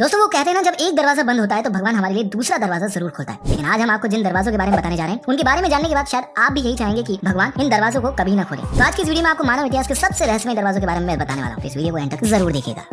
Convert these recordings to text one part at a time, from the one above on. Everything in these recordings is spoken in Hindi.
दोस्तों वो कहते हैं ना, जब एक दरवाजा बंद होता है तो भगवान हमारे लिए दूसरा दरवाजा जरूर खोलता है। लेकिन आज हम आपको जिन दरवाजों के बारे में बताने जा रहे हैं उनके बारे में जानने के बाद शायद आप भी यही चाहेंगे कि भगवान इन दरवाजों को कभी ना खोले। तो आज की इस वीडियो में आपको मानव इतिहास के सबसे रहस्यमय दरवाजों के बारे में बताने वाला हूँ। इस वीडियो को एंड तक जरूर देखिएगा।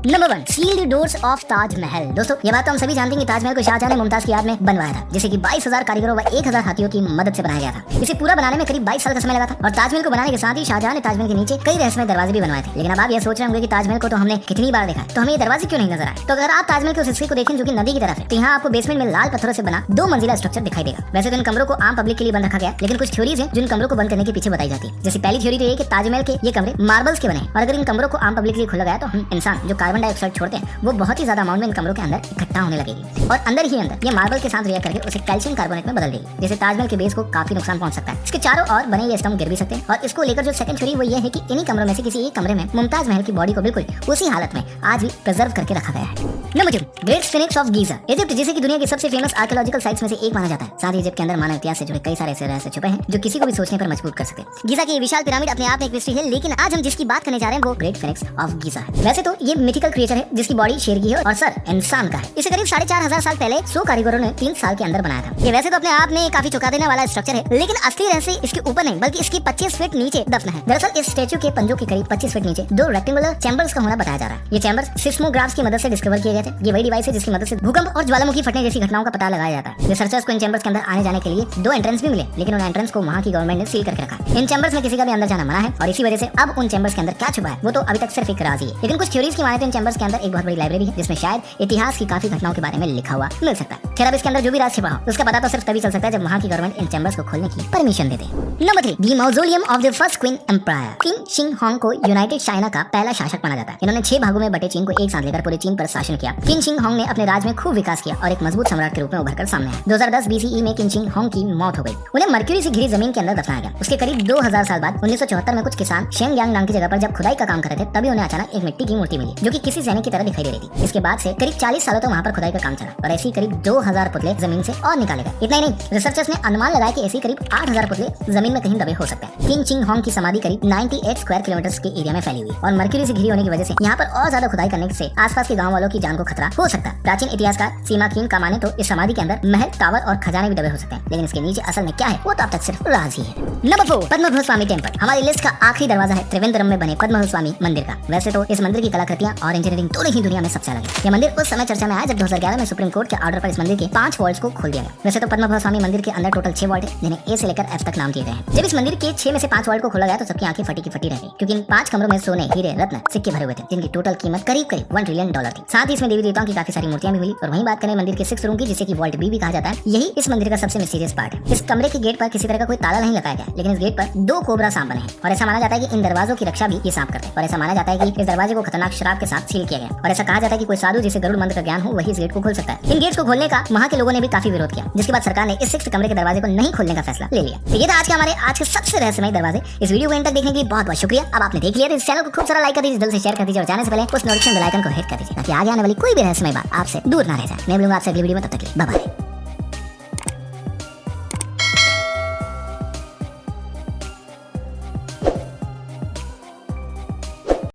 Number 1, sealed doors of Taj Mahal. दोस्तों ये बात तो हम सभी जानते हैं कि ताजमहल को शाहजहां ने मुमताज की याद में बनवाया था, जिसे कि 22,000 कारीगरों व 1,000 हाथियों की मदद से बनाया गया था। इसे पूरा बनाने में करीब 22 साल का समय लगा था। और ताजमहल को बनाने के साथ ही शाहजहां ने ताजमहल के नीचे कई रहस्यमय दरवाजे भी बनवाए थे। लेकिन अब आप ये सोच रहे होंगे कि ताजमहल को तो हमने कितनी बार देखा है, तो हमें ये दरवाजे क्यों नहीं नजर आए। तो अगर आप ताजमहल के उस हिस्से को देखें जो कि नदी की तरफ है, तो यहाँ आपको बेसमेंट में लाल पत्थरों से बना 2 मंजिला स्ट्रक्चर दिखाई देगा। वैसे तो इन कमरों को आम पब्लिक के लिए बंद रखा गया, लेकिन कुछ थ्योरीज हैं जिन कमरों को बंद करने के पीछे बताई जाती है। जैसे पहली थ्योरी तो ये कि ताजमहल के ये कमरे मार्बल्स के बने हैं, और अगर इन कमरों को आम पब्लिक के लिए खोला गया तो हम इंसान जो कार्बन डाइऑक्साइड छोड़ते हैं वो बहुत ही ज्यादा अमाउंट में इन कमरों के अंदर इकट्ठा होने लगेगी, और अंदर ही अंदर ये मार्बल के साथ रिएक्ट करके उसे कैल्शियम कार्बोनेट में बदल देगी, जिससे ताजमहल के बेस को काफी नुकसान पहुंच सकता है। इसके चारों ओर बने ये स्तंभ गिर भी सकते हैं। और इसको लेकर जो सेकंड थ्योरी वो ये है कि इन्हीं कमरों में से किसी एक कमरे में मुमताज महल की बॉडी को बिल्कुल उसी हालत में आज भी प्रिजर्व करके रखा गया है। Number 2, great sphinx of Giza. Egypt जिसे की दुनिया की सबसे फेमस आर्कियोलॉजिकल साइट्स में से एक माना जाता है। साथ ही इजिप्ट के अंदर मानव इतिहास से जुड़े कई सारे ऐसे रहस्य छुपे हैं जो किसी को भी सोचने पर मजबूर कर सकते हैं। गीजा की विशाल पिरामिड अपने आप में एक मिस्ट्री है, लेकिन आज हम जिसकी बात करने जा रहे हैं वो ग्रेट स्फिंक्स ऑफ गीजा है। वैसे तो ये मिथिकल क्रिएचर है जिसकी बॉडी शेर की है और सर इंसान का है। इसे करीब 4,500 साल पहले 100 कारीगरों ने 3 साल के अंदर बनाया था। ये वैसे तो अपने आप में काफी चौंका देने वाला स्ट्रक्चर है, लेकिन असली रहस्य इसके ऊपर नहीं बल्कि इसकी 25 फीट नीचे दफन है। दरअसल इस स्टैचू के पंजों के करीब 25 फीट नीचे 2 रेक्टेंगुलर चैम्बर्स का होना बताया जा रहा है। ये चैम्बर्स सिस्मोग्राफ्स की मदद से डिस्कवर किए गए थे। ये वही डिवाइस है जिसकी मदद से भूकंप और ज्वालामुखी फटने जैसी घटनाओं का पता लगाया जाता है। रिसर्चर्स को इन चैम्बर्स के अंदर आने जाने के लिए 2 एंट्रेंस भी मिले, लेकिन उन एंट्रेंस को वहां की गवर्नमेंट ने सील करके रखा है। इन चैम्बर्स में किसी का भी अंदर जाना मना है, और इसी वजह से अब उन चैम्बर्स के अंदर क्या छुपा है वो तो अभी तक सिर्फ एक राज ही है। लेकिन कुछ थ्योरीज की माने तो इन चैम्बर्स के अंदर एक बहुत बड़ी लाइब्रेरी है जिसमें शायद इतिहास की काफी घटनाओं के बारे में लिखा हुआ मिल सकता है। खैर अब इसके अंदर जो भी राज छिपा हो उसका पता तो सिर्फ तभी चल सकता है जब वहां की गवर्नमेंट इन चैम्बर्स को खोलने की परमिशन दे दे। Number 3, the mausoleum of the first Qin empire. Qin शिंग होंग को यूनाइटेड चाइना का पहला शासक माना जाता है। इन्होंने 6 भागों में बटे चीन को एक साथ लेकर पूरे चीन पर शासन किया। किंग शिंग होंग ने अपने राज में खूब विकास किया और एक मजबूत सम्राट के रूप में उभरकर सामने आया। 2010 BCE में किंग शिंग होंग की मौत हो गई। उन्हें मरक्यूरी से घिरी जमीन के अंदर दफनाया गया। उसके करीब 2000 साल बाद 1974 में कुछ किसान शेंगयांग नाम की जगह पर जब खुदाई का काम कर रहे थे, तभी उन्हें अचानक एक मिट्टी की मूर्ति मिली जो कि किसी सैनिक की तरह दिखाई दे रही थी। इसके बाद से करीब 40 सालों तक वहां पर खुदाई का काम चला और ऐसी करीब 2000 पुतले जमीन से और निकाले गए। इतना ही नहीं, रिसर्चर्स ने अनुमान लगाया कि ऐसी करीब 8000 पुतले जमीन में कहीं दबे हो सकते हैं। किंग शिंग होंग की समाधि करीब 98 स्क्वायर किलोमीटर के एरिया में फैली हुई और मरक्यूरी से घिरी होने की वजह से यहाँ पर और ज्यादा खुदाई करने से आसपास के गाँव वालों की जान को खतरा हो सकता है। प्राचीन इतिहासकार सीमा किंग का माने तो इस समाधि के अंदर महल, टावर और खजाने भी दबे हो सकते हैं, लेकिन इसके नीचे असल में क्या है वो तो अब तक सिर्फ राज ही है। नंबर 4, पद्मभूत स्वामी टेम्पल। हमारी लिस्ट का आखिरी दरवाजा है त्रिवेंद्रम में बने पद्मभूत स्वामी मंदिर का। वैसे तो इस मंदिर की कलाकृतियां और इंजीनियरिंग दोनों ही दुनिया में सबसे अलग है। ये मंदिर उस समय चर्चा में आया जब 2011 में सुप्रीम कोर्ट के ऑर्डर पर इस मंदिर के 5 वॉल्स को खोल दिया गया। वैसे तो पद्मभूत स्वामी मंदिर के अंदर टोटल 6 वॉल्ट है, जिन्हें ए से लेकर एफ तक नाम दिए गए हैं। जब इस मंदिर के 6 में से 5 वॉल्ट को खोला गया तो सबकी आंखें फटी की फटी रह गई, क्योंकि इन 5 कमरों में सोने, हीरे, रत्न, सिक्के भरे हुए थे, जिनकी टोटल कीमत करीब $1 ट्रिलियन थी। साथ ही इसमें देवी देवताओं की काफी सारी मूर्तियां भी मिली। और वहीं बात करें मंदिर के 6th रूम की, जिसे कि वॉल्ट बी भी कहा जाता है, यही इस मंदिर का सबसे मिस्टीरियस पार्ट है। इस कमरे के गेट पर किसी तरह का कोई ताला नहीं लगाया गया, लेकिन इस गेट पर 2 कोबरा सांप बने हैं और ऐसा माना जाता है कि इन दरवाजों की रक्षा भी ये सांप करते हैं। और ऐसा माना जाता है कि इस दरवाजे को खतरनाक शराब के साथ सील किया गया और ऐसा कहा जाता है कि कोई साधु जिसे गरुड़ मंत्र का ज्ञान हो वही इस गेट को खोल सकता है। इन गेट्स को खोलने का वहां के लोगों ने भी काफी विरोध किया, जिसके बाद सरकार ने इस 6th कमरे के दरवाजे को नहीं खोलने का फैसला ले लिया। तो ये था आज के सबसे रहस्यमय दरवाजे। इस वीडियो को एंड तक देखने के लिए बहुत बहुत शुक्रिया। अब आपने देख लिया तो इस चैनल को खूब सारा लाइक कर दीजिए, जल्द से शेयर कर दीजिए और जाने से पहले उस नोटिफिकेशन बेल आइकन को हिट कर दीजिए ताकि आगे आने वाली कोई भी रहस्यमय बात आपसे दूर ना रह जाए। मैं मिलूंगा आपसे अगली वीडियो में, तब तक के लिए बाय बाय।